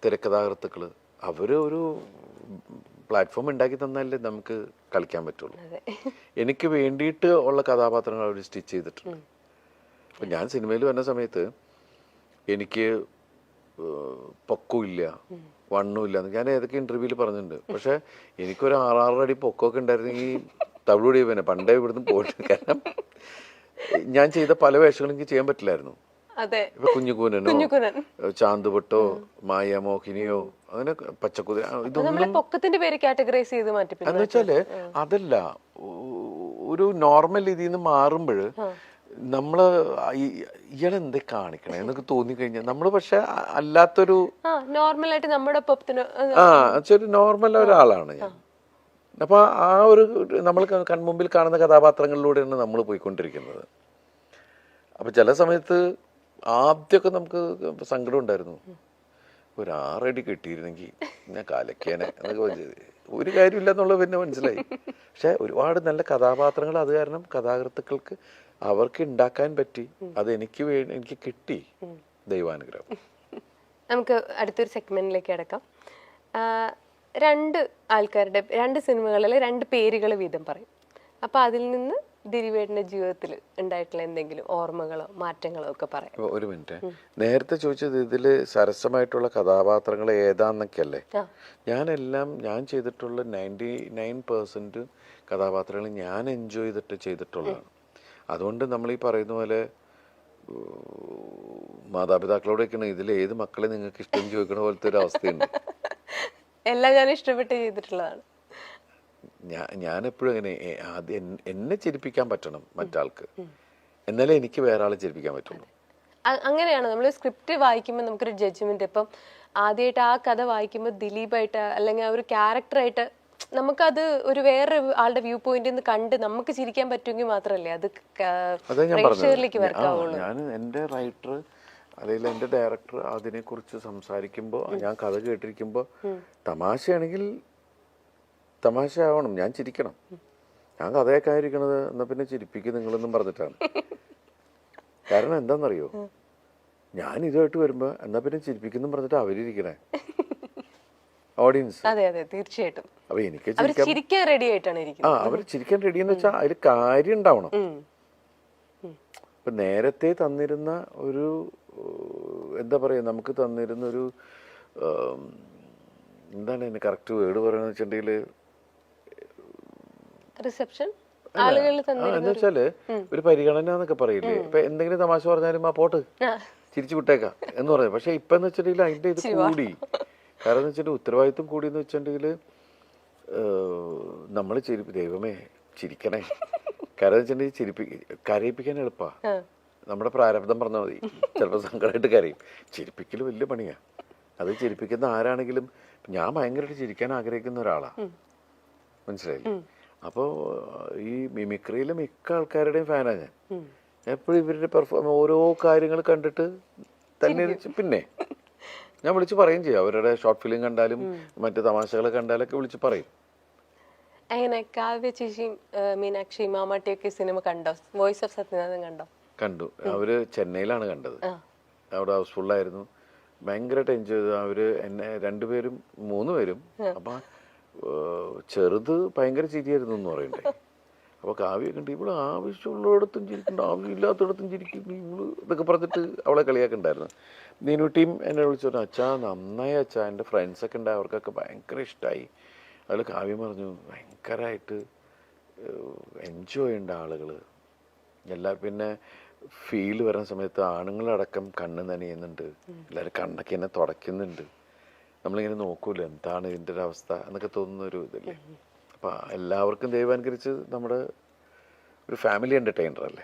തിരക്കഥാകൃത്തുക്കൾ അവർ ഒരു പ്ലാറ്റ്ഫോം ഉണ്ടാക്കി തന്നാലേ നമുക്ക് കളിക്കാൻ പറ്റുള്ളൂ. എനിക്ക് വേണ്ടിയിട്ട് ഉള്ള കഥാപാത്രങ്ങൾ അവർ സ്റ്റിച്ച് ചെയ്തിട്ടുണ്ട്. അപ്പം ഞാൻ സിനിമയിൽ വരുന്ന സമയത്ത് എനിക്ക് പൊക്കമില്ല, വണ്ണമില്ല എന്ന് ഞാൻ ഏതൊക്കെ ഇൻ്റർവ്യൂവിൽ പറഞ്ഞിട്ടുണ്ട്. പക്ഷേ എനിക്കൊരു 6-6 അടി പൊക്കമൊക്കെ ഉണ്ടായിരുന്നെങ്കിൽ തവിടുപൊടി പിന്നെ പണ്ടേ ഇവിടുന്ന് പോയിട്ട്. കാരണം ഞാൻ ചെയ്ത പല വേഷങ്ങളും എനിക്ക് ചെയ്യാൻ പറ്റില്ലായിരുന്നു. ഇപ്പൊ കുഞ്ഞുകൂനനോ ചാന്തുപൊട്ടോ മായാമോഹിനിയോ അങ്ങനെ പച്ചക്കുതിര ഇതൊന്നും എന്ന് വെച്ചാല് അതല്ല, ഒരു നോർമൽ ഇതിൽ നിന്ന് മാറുമ്പോൾ നമ്മള് ഇയാളെന്താ കാണിക്കണേ എന്നൊക്കെ തോന്നിക്കഴിഞ്ഞാൽ നമ്മള് പക്ഷെ അല്ലാത്തൊരു നോർമലായിട്ട് നമ്മുടെ ഒരു നോർമൽ ഒരാളാണ് ഞാൻ. അപ്പൊ ആ ഒരു നമ്മൾ കൺമുമ്പിൽ കാണുന്ന കഥാപാത്രങ്ങളിലൂടെയാണ് നമ്മൾ പോയിക്കൊണ്ടിരിക്കുന്നത്. അപ്പൊ ചില സമയത്ത് ആദ്യമൊക്കെ നമുക്ക് സങ്കടം ഉണ്ടായിരുന്നു, ഒരു 6 അടി കിട്ടിയിരുന്നെങ്കിൽ ഞാൻ കാലക്കേനെ എന്നൊക്കെ ഒരു കാര്യമില്ല എന്നുള്ളത് പിന്നെ മനസ്സിലായി. പക്ഷെ ഒരുപാട് നല്ല കഥാപാത്രങ്ങൾ അത് കാരണം കഥാകൃത്തുക്കൾക്ക് അവർക്ക് ഉണ്ടാക്കാൻ പറ്റി. അത് എനിക്ക് കിട്ടി, ദൈവാനുഗ്രഹം. നമുക്ക് അടുത്തൊരു സെഗ്മെന്റിലേക്ക് അടക്കാം. 2 ആൾക്കാരുടെ 2 സിനിമകളിലെ 2 പേരുകൾ വീതം പറയും. അപ്പൊ അതിൽ നിന്ന് ദിലീപേട്ടന്റെ ജീവിതത്തിൽ ഉണ്ടായിട്ടുള്ള എന്തെങ്കിലും ഓർമ്മകളോ മാറ്റങ്ങളോ ഒക്കെ പറയാം. ഒരു മിനിറ്റ്, നേരത്തെ ചോദിച്ചത് ഇതില് സരസമായിട്ടുള്ള കഥാപാത്രങ്ങൾ ഏതാന്നൊക്കെ അല്ലേ? ഞാൻ ചെയ്തിട്ടുള്ള 99% കഥാപാത്രങ്ങൾ ഞാൻ എൻജോയ് ചെയ്തിട്ട് ചെയ്തിട്ടുള്ളതാണ്. അതുകൊണ്ട് നമ്മൾ ഈ പറയുന്ന പോലെ മാതാപിതാക്കളോടൊക്കെയാണ് ഇതിൽ ഏത് മക്കളെ നിങ്ങൾക്ക് ഇഷ്ടം ചോദിക്കണ പോലത്തെ ഒരു അവസ്ഥയുണ്ട്. എല്ലാം ഞാൻ ഇഷ്ടപ്പെട്ട് ചെയ്തിട്ടുള്ളതാണ്. ഞാൻ എപ്പോഴും അങ്ങനെ ആദ്യം എന്നെ ചിരിപ്പിക്കാൻ പറ്റണം മറ്റാൾക്ക്, എന്നാലേ എനിക്ക് വേറെ ആളെ ചിരിപ്പിക്കാൻ പറ്റുള്ളൂ. അങ്ങനെയാണ് നമ്മൾ സ്ക്രിപ്റ്റ് വായിക്കുമ്പോൾ നമുക്കൊരു ജഡ്ജ്മെന്റ്. ഇപ്പം ആദ്യമായിട്ട് ആ കഥ വായിക്കുമ്പോൾ ദിലീപായിട്ട് അല്ലെങ്കിൽ ആ ഒരു ക്യാരക്ടറായിട്ട് നമുക്കത് ഒരു വേറെ ആളുടെ വ്യൂ പോയിന്റിൽ നിന്ന് കണ്ട് നമുക്ക് ചിരിക്കാൻ പറ്റുമെങ്കിൽ മാത്രമല്ലേ അത് പ്രേക്ഷകരിലേക്ക് വർക്കാവുള്ളൂ. ഞാൻ എൻ്റെ റൈറ്റർ അല്ലെങ്കിൽ എൻ്റെ ഡയറക്ടർ അതിനെക്കുറിച്ച് സംസാരിക്കുമ്പോൾ ഞാൻ കഥ കേട്ടിരിക്കുമ്പോൾ തമാശയാണെങ്കിൽ തമാശ ആവണം, ഞാൻ ചിരിക്കണം. ഞാൻ കഥയൊക്കെ ആയിരിക്കണത് എന്നാ പിന്നെ ചിരിപ്പിക്കും നിങ്ങളെന്നും പറഞ്ഞിട്ടാണ്. കാരണം എന്താണെന്നറിയോ, ഞാൻ ഇതുമായിട്ട് വരുമ്പോ എന്നാ പിന്നെ ചിരിപ്പിക്കുന്നു പറഞ്ഞിട്ട് അവരിയ്ക്കണേ ഓഡിയൻസ്. അതെ അതെ തീർച്ചയായിട്ടും. അപ്പൊ എനിക്ക് ചിരിക്കാൻ റെഡി ആയിട്ടാണ് ഇരിക്കുന്നത്. അവര് ചിരിക്കാൻ റെഡി എന്ന് വെച്ചാൽ അതിൽ കാര്യം ഉണ്ടാവണം. ഇപ്പൊ നേരത്തെ തന്നിരുന്ന ഒരു എന്താ പറയാ, നമുക്ക് തന്നിരുന്ന ഒരു എന്താണ് അതിന് കറക്റ്റ് വേർഡ് പറയുന്നത് വെച്ചിട്ടുണ്ടെങ്കിൽ റിസപ്ഷൻ എന്ന് വെച്ചാല് ഒരു പരിഗണന എന്നൊക്കെ പറയില്ലേ. ഇപ്പൊ എന്തെങ്കിലും തമാശ പറഞ്ഞാലും ആ പോട്ട് ചിരിച്ചു വിട്ടേക്കാം എന്ന് പറയാം. പക്ഷെ ഇപ്പൊ എന്ന് വെച്ചിട്ടുണ്ടെങ്കിൽ അതിന്റെ ഇത് കൂടി. കാരണം എന്ന് വെച്ചിട്ടുണ്ടെങ്കിൽ ഉത്തരവാദിത്വം കൂടി എന്ന് വെച്ചിട്ടുണ്ടെങ്കിൽ നമ്മൾ ദൈവമേ ചിരിക്കണേ. കാരണം എന്ന് വെച്ചിട്ടുണ്ടെങ്കിൽ കരയിപ്പിക്കാൻ എളുപ്പാ, നമ്മുടെ പ്രാരബ്ധം പറഞ്ഞാൽ മതി. ചിലപ്പോൾ സങ്കടമായിട്ട് കരയും. ചിരിപ്പിക്കൽ വലിയ പണിയാ. അത് ചിരിപ്പിക്കുന്ന ആരാണെങ്കിലും ഞാൻ ഭയങ്കരമായിട്ട് ചിരിക്കാൻ ആഗ്രഹിക്കുന്ന ഒരാളാ, മനസ്സിലായില്ലേ? അപ്പോൾ ഈ മിമിക്രിയിലെ മിക്ക ആൾക്കാരുടെയും ഫാനാണ് ഞാൻ. എപ്പോഴും ഇവരുടെ ഓരോ കാര്യങ്ങൾ കണ്ടിട്ട് തന്നെ പിന്നെ ഞാൻ വിളിച്ച് പറയും ചെയ്യും. അവരുടെ ഷോർട്ട് ഫിലിം കണ്ടാലും മറ്റു തമാശകൾ കണ്ടാലൊക്കെ വിളിച്ച് പറയും. എങ്ങനെ കാവ്യ ചേച്ചിയും മീനാക്ഷി മാമാട്ടിയൊക്കെ സിനിമ കണ്ടോ? വോയിസ് ഓഫ് സത്യനാഥൻ കണ്ടോ? കണ്ടു. അവര് ചെന്നൈയിലാണ് കണ്ടത്. അവിടെ ഹൗസ്ഫുള്ളായിരുന്നു. ഭയങ്കരമായിട്ട് എൻജോയ് ചെയ്തു. അവര് എന്നെ 2 പേരും 3 പേരും. അപ്പൊ ചെറുത് ഭയങ്കര ചിരിയായിരുന്നു എന്ന് പറയണ്ടേ. അപ്പൊ കാവ്യ കണ്ട് ഇവിടെ ആവശ്യമുള്ളിടത്തും ചിരിക്കണ്ട, ആവശ്യമില്ലാത്തടത്തും ചിരിക്കുന്നു ഇവള് ഇതൊക്കെ പറഞ്ഞിട്ട് അവളെ കളിയാക്കുണ്ടായിരുന്നു. നീനുട്ടിയും എന്നെ വിളിച്ചു പറഞ്ഞു, അച്ഛാ നന്നായി അച്ഛാ, എൻ്റെ ഫ്രണ്ട്സൊക്കെ ഉണ്ടായി, അവർക്കൊക്കെ ഭയങ്കര ഇഷ്ടമായി. അതിൽ കാവ്യം പറഞ്ഞു ഭയങ്കരമായിട്ട് എൻജോയ് ചെയ്യേണ്ട ആളുകൾ എല്ലാ. പിന്നെ ഫീൽ വരുന്ന സമയത്ത് ആണുങ്ങളടക്കം കണ്ണ് നനയുന്നുണ്ട്, എല്ലാവരും കണ്ണൊക്കെ എന്നെ തുടയ്ക്കുന്നുണ്ട്. നമ്മളിങ്ങനെ നോക്കൂല്ലോ എന്താണ് ഇതിൻ്റെ ഒരു അവസ്ഥ എന്നൊക്കെ തോന്നുന്ന ഒരു ഇതല്ലേ. അപ്പം എല്ലാവർക്കും ദൈവാനുകരിച്ച് നമ്മുടെ ഒരു ഫാമിലി എന്റർടൈനർ അല്ലേ.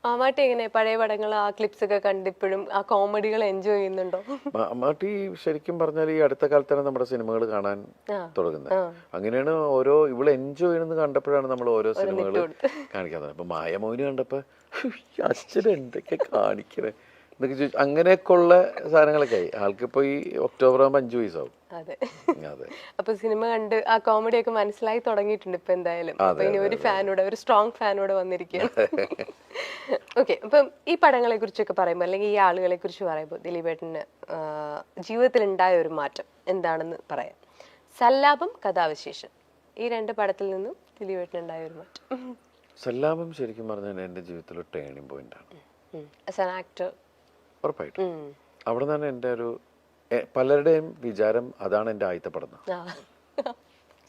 മാമാട്ടി എങ്ങനെ പഴയ പടങ്ങൾ ആ ക്ലിപ്സ് ഒക്കെ കണ്ടിപ്പോഴും ആ കോമഡികൾ എൻജോയ് ചെയ്യുന്നുണ്ടോ? മാമാട്ടി ശരിക്കും പറഞ്ഞാൽ ഈ അടുത്ത കാലത്താണ് നമ്മുടെ സിനിമകൾ കാണാൻ തുടങ്ങുന്നത്. അങ്ങനെയാണ് ഇവള് എൻജോയ് ചെയ്യുന്നത് കണ്ടപ്പോഴാണ് നമ്മൾ ഓരോ സിനിമകൾ കാണിക്കാൻ തുടങ്ങുന്നത്. അപ്പൊ മായമോഹിനി കണ്ടപ്പോ അച്ഛൻ എന്തൊക്കെ കാണിക്കണേ എന്നൊക്കെ ചോദിച്ചു. അങ്ങനെയൊക്കെ ഉള്ള സാധനങ്ങളൊക്കെ ആയി. ആൾക്കിപ്പോൾ ഈ ഒക്ടോബർ ആകുമ്പോൾ 5 വയസ്സാവും. അതെ. അതെ. അപ്പൊ സിനിമ കണ്ട് ആ കോമഡി ഒക്കെ മനസ്സിലായി തുടങ്ങിയിട്ടുണ്ട് ഇപ്പൊ എന്തായാലും. അപ്പൊ ഇനി ഒരു ഫാനോടെ, ഒരു സ്ട്രോങ് ഫാനോടെ വന്നിരിക്കുകയാണ്. ഓക്കെ, അപ്പം ഈ പടങ്ങളെ കുറിച്ചൊക്കെ പറയുമ്പോൾ അല്ലെങ്കിൽ ഈ ആളുകളെ കുറിച്ച് പറയുമ്പോൾ ദിലീപേട്ടന് ജീവിതത്തിൽ ഉണ്ടായ ഒരു മാറ്റം എന്താണെന്ന് പറയാം. സല്ലാപം, കഥാവിശേഷം, ഈ 2 പടത്തിൽ നിന്നും ദിലീപേട്ടന് ഉണ്ടായ ഒരു മാറ്റം. സല്ലാപം ശരിക്കും പറഞ്ഞാൽ എൻ്റെ ജീവിതത്തിൽ ഒരു ടേണിംഗ് പോയിന്റാണ്. ആസ് ആൻ ആക്ടർ ഉറപ്പായിട്ടും അവിടെ നിന്നാണ് എൻ്റെ ഒരു പലരുടെയും വിചാരം അതാണ് എൻ്റെ ആദ്യത്തെ പടം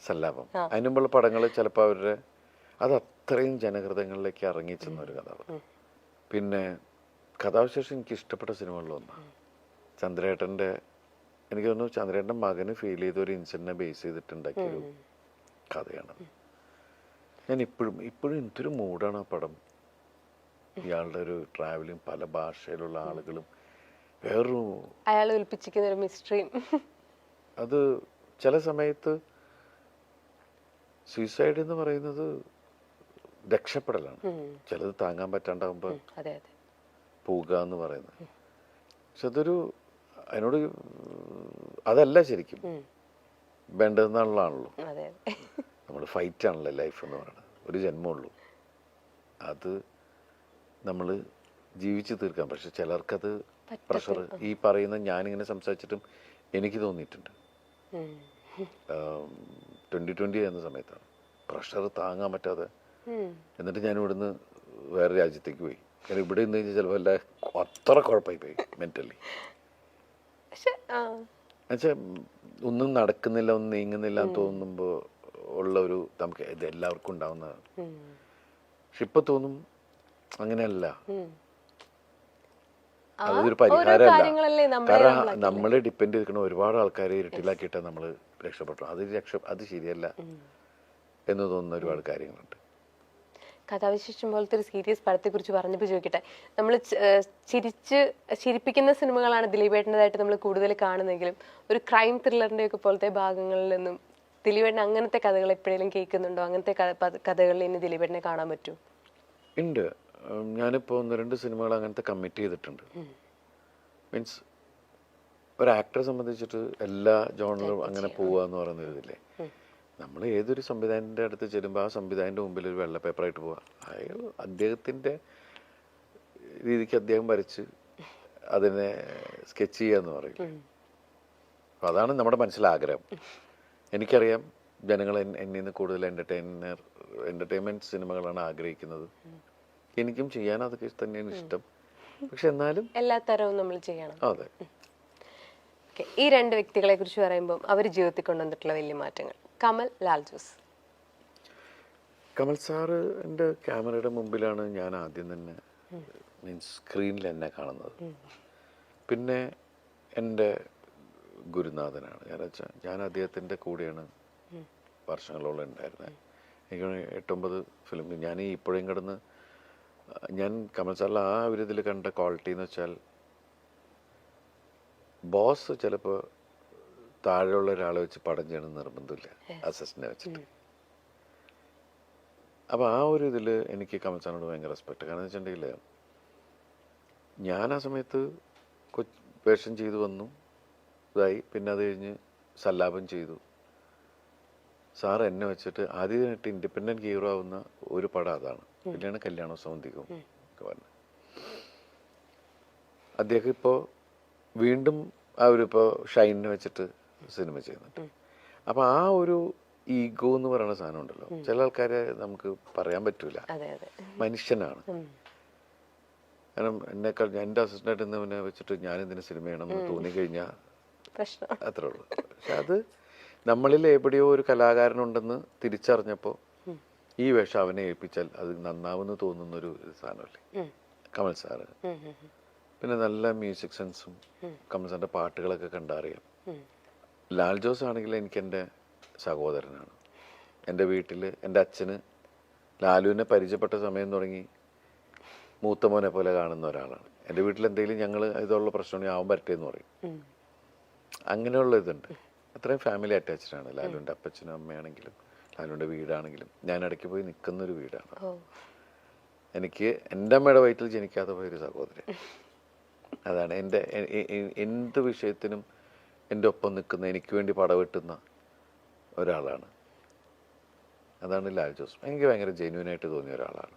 സല്ലാപം. അതിന് മുമ്പുള്ള പടങ്ങൾ ചിലപ്പോൾ അവരുടെ അത് അത്രയും ജനഹൃദയങ്ങളിലേക്ക് ഇറങ്ങിച്ചെന്ന ഒരു കഥ. പിന്നെ കഥാവിശേഷം എനിക്ക് ഇഷ്ടപ്പെട്ട സിനിമകളിലൊന്നാണ്. ചന്ദ്രേട്ടൻ്റെ, എനിക്ക് തോന്നുന്നു ചന്ദ്രേട്ടൻ്റെ മകന് ഫീൽ ചെയ്ത ഒരു ഇൻസിഡന്റിനെ ബേസ് ചെയ്തിട്ടുണ്ടാക്കിയൊരു കഥയാണ്. ഞാൻ ഇപ്പോഴും എന്തൊരു മൂഡാണ് ആ പടം. ഇയാളുടെ ഒരു ട്രാവലിംഗ്, പല ഭാഷയിലുള്ള ആളുകളും, വേറൊരു അയാൾ ഒളിപ്പിച്ചിരിക്കുന്ന ഒരു മിസ്റ്ററിയും. അത് ചില സമയത്ത് സൂയിസൈഡ് എന്ന് പറയുന്നത് രക്ഷപ്പെടലാണ്. ചിലത് താങ്ങാൻ പറ്റാണ്ടാകുമ്പോൾ പോവുക എന്ന് പറയുന്നത്. പക്ഷെ അതൊരു അതിനോട് അതല്ല ശരിക്കും വേണ്ടതെന്നുള്ളതാണല്ലോ. നമ്മൾ ഫൈറ്റ് ആണല്ലോ ലൈഫ് എന്ന് പറയുന്നത്. ഒരു ജന്മമുള്ളൂ, അത് നമ്മൾ ജീവിച്ചു തീർക്കാം. പക്ഷെ ചിലർക്കത് പ്രഷർ, ഈ പറയുന്ന ഞാനിങ്ങനെ സംസാരിച്ചിട്ടും എനിക്ക് തോന്നിയിട്ടുണ്ട് 2020 എന്ന സമയത്താണ് പ്രഷർ താങ്ങാൻ പറ്റാതെ. എന്നിട്ട് ഞാൻ ഇവിടുന്ന് വേറെ രാജ്യത്തേക്ക് പോയി. കാരണം ഇവിടെ നിന്ന് കഴിഞ്ഞാൽ ചിലപ്പോൾ എല്ലാ അത്ര കുഴപ്പമായി പോയി മെന്റലി. എന്നുവെച്ചാൽ ഒന്നും നടക്കുന്നില്ല, ഒന്നും നീങ്ങുന്നില്ല എന്ന് തോന്നുമ്പോൾ ഉള്ള ഒരു നമുക്ക് ഇത് എല്ലാവർക്കും ഉണ്ടാവുന്നതാണ്. പക്ഷെ ഇപ്പൊ തോന്നും അങ്ങനെയല്ല, അതൊരു പരിഹാരമല്ല. കാരണം നമ്മളെ ഡിപ്പെൻഡ് ചെയ്തിരിക്കുന്ന ഒരുപാട് ആൾക്കാരെ ഇരുട്ടിലാക്കിയിട്ട് നമ്മൾ രക്ഷപ്പെട്ടു. അത് ശരിയല്ല എന്ന് തോന്നുന്ന ഒരുപാട് കാര്യങ്ങളുണ്ട്. കഥാവിശേഷം പോലത്തെ ഒരു സീരിയസ് പടത്തെ കുറിച്ച് പറഞ്ഞപ്പോൾ ചോദിക്കട്ടെ, നമ്മൾ ചിരിപ്പിക്കുന്ന സിനിമകളാണ് ദിലീപേട്ടൻ്റെതായിട്ട് നമ്മൾ കൂടുതൽ കാണുന്നെങ്കിലും ഒരു ക്രൈം ത്രില്ലറിന്റെ ഒക്കെ പോലത്തെ ഭാഗങ്ങളിൽ നിന്നും ദിലീപേട്ടൻ അങ്ങനത്തെ കഥകൾ എപ്പോഴെങ്കിലും കേൾക്കുന്നുണ്ടോ? അങ്ങനത്തെ കഥകളിൽ ഇനി ദിലീപേട്ടനെ കാണാൻ പറ്റും? ഉണ്ട്. ഞാനിപ്പോൾ 1-2 സിനിമകൾ അങ്ങനത്തെ കമ്മിറ്റ് ചെയ്തിട്ടുണ്ട്. മീൻസ് ഒരു ആക്ടറെ സംബന്ധിച്ചിട്ട് എല്ലാ ജോണറും അങ്ങനെ പോവുക എന്ന് പറയുന്ന ഇതില്ലേ. നമ്മൾ ഏതൊരു സംവിധായകൻ്റെ അടുത്ത് ചെല്ലുമ്പോൾ ആ സംവിധായകൻ്റെ മുമ്പിൽ ഒരു വെള്ള പേപ്പറായിട്ട് പോവുക. അയാൾ അദ്ദേഹത്തിൻ്റെ രീതിക്ക് അദ്ദേഹം വരച്ച് അതിനെ സ്കെച്ച് ചെയ്യുക എന്ന് പറയും. അപ്പം അതാണ് നമ്മുടെ മനസ്സിലാഗ്രഹം. എനിക്കറിയാം ജനങ്ങൾ എന്നിൽ നിന്ന് കൂടുതൽ എൻ്റർടൈൻമെൻറ്റ് സിനിമകളാണ് ആഗ്രഹിക്കുന്നത്. എനിക്കും ചെയ്യാൻ അതൊക്കെ തന്നെയാണ് ഇഷ്ടം. പക്ഷെ എന്നാലും എല്ലാ തരവും നമ്മൾ ചെയ്യണം. അതെ. ഈ 2 വ്യക്തികളെ കുറിച്ച് പറയുമ്പോൾ അവർ ജീവിതത്തിൽ കൊണ്ടുവന്നിട്ടുള്ള വലിയ മാറ്റങ്ങൾ. കമൽ, ലാൽ ജോസ്. കമൽ സാറിൻ്റെ ക്യാമറയുടെ മുമ്പിലാണ് ഞാൻ ആദ്യം തന്നെ മീൻസ് സ്ക്രീനിൽ എന്നെ കാണുന്നത്. പിന്നെ എൻ്റെ ഗുരുനാഥനാണ്. ഞാൻ അദ്ദേഹത്തിൻ്റെ കൂടെയാണ് വർഷങ്ങളോളം ഉണ്ടായിരുന്നത്. എനിക്ക് 8-9 ഫിലിം ഞാൻ ഇപ്പോഴും കിടന്ന് ഞാൻ കമൽ സാറിൽ ആ ഒരു ഇതിൽ കണ്ട ക്വാളിറ്റി എന്ന് വെച്ചാൽ, ബോസ് ചിലപ്പോൾ താഴെയുള്ള ഒരാളെ വെച്ച് പടം ചെയ്യണം നിർബന്ധമില്ല, അസിസ്റ്റന്റിനെ വെച്ചിട്ട്. അപ്പോൾ ആ ഒരു ഇതിൽ എനിക്ക് കമൽ സാറിനോട് ഭയങ്കര റെസ്പെക്ട്. കാരണം എന്ന് വെച്ചിട്ടുണ്ടെങ്കിൽ ഞാൻ ആ സമയത്ത് വേഷം ചെയ്തു വന്നു ഇതായി. പിന്നെ അത് കഴിഞ്ഞ് സല്ലാപം ചെയ്തു. സാറ് എന്നെ വെച്ചിട്ട് ആദ്യമായിട്ട് ഇൻഡിപെൻഡൻറ്റ് ഹീറോ ആവുന്ന ഒരു പടം അതാണ്. പിന്നെയാണ് കല്യാണോത്സവം ദിക്കും ഒക്കെ പറഞ്ഞത്. അദ്ദേഹം ഇപ്പോൾ വീണ്ടും ആ ഒരു ഇപ്പോൾ ഷൈനിനെ വെച്ചിട്ട് സിനിമ ചെയ്യുന്നുണ്ട്. അപ്പോൾ ആ ഒരു ഈഗോ എന്ന് പറയുന്ന സാധനം ഉണ്ടല്ലോ, ചില ആൾക്കാരെ നമുക്ക് പറയാൻ പറ്റൂല. മനുഷ്യനാണ്. കാരണം എന്നെക്കാൾ എൻ്റെ അസിസ്റ്റൻ്റായിട്ട് ഇന്ന് വെച്ചിട്ട് ഞാനിതിന് സിനിമ ചെയ്യണമെന്ന് തോന്നിക്കഴിഞ്ഞാൽ അത്രേ ഉള്ളൂ. പക്ഷെ അത് നമ്മളിൽ എവിടെയോ ഒരു കലാകാരനുണ്ടെന്ന് തിരിച്ചറിഞ്ഞപ്പോൾ ഈ വേഷം അവനെ ഏൽപ്പിച്ചാൽ അത് നന്നാവെന്ന് തോന്നുന്നൊരു സാധനമല്ലേ കമൽ സാറ്. പിന്നെ നല്ല മ്യൂസിക് സെൻസും കമൽ സാറിൻ്റെ പാട്ടുകളൊക്കെ കണ്ടറിയാം. ലാൽ ജോസ് ആണെങ്കിൽ എനിക്ക് എൻ്റെ സഹോദരനാണ്. എൻ്റെ വീട്ടിൽ എൻ്റെ അച്ഛന് ലാലുവിനെ പരിചയപ്പെട്ട സമയം തുടങ്ങി മൂത്ത മോനെ പോലെ കാണുന്ന ഒരാളാണ്. എൻ്റെ വീട്ടിൽ എന്തെങ്കിലും ഞങ്ങൾ ഇതുള്ള പ്രശ്നമാണെങ്കിൽ ആവാൻ പറ്റേ എന്ന് പറയും. അങ്ങനെയുള്ള ഇതുണ്ട്. അത്രയും ഫാമിലി അറ്റാച്ച്ഡ് ആണ്. ലാലുവിൻ്റെ അപ്പച്ചനും അമ്മയാണെങ്കിലും ലാലുവിൻ്റെ വീടാണെങ്കിലും ഞാൻ ഇടയ്ക്ക് പോയി നിൽക്കുന്നൊരു വീടാണ്. എനിക്ക് എൻ്റെ അമ്മയുടെ വയറ്റിൽ ജനിക്കാതെ പോയൊരു സഹോദരൻ. അതാണ് എൻ്റെ എന്ത് വിഷയത്തിനും എൻ്റെ ഒപ്പം നിൽക്കുന്ന, എനിക്ക് വേണ്ടി പടവെട്ടുന്ന ഒരാളാണ്. അതാണ് ലാൽ ജോസ്. എനിക്ക് ഭയങ്കര ജെന്യൂനായിട്ട് തോന്നിയ ഒരാളാണ്.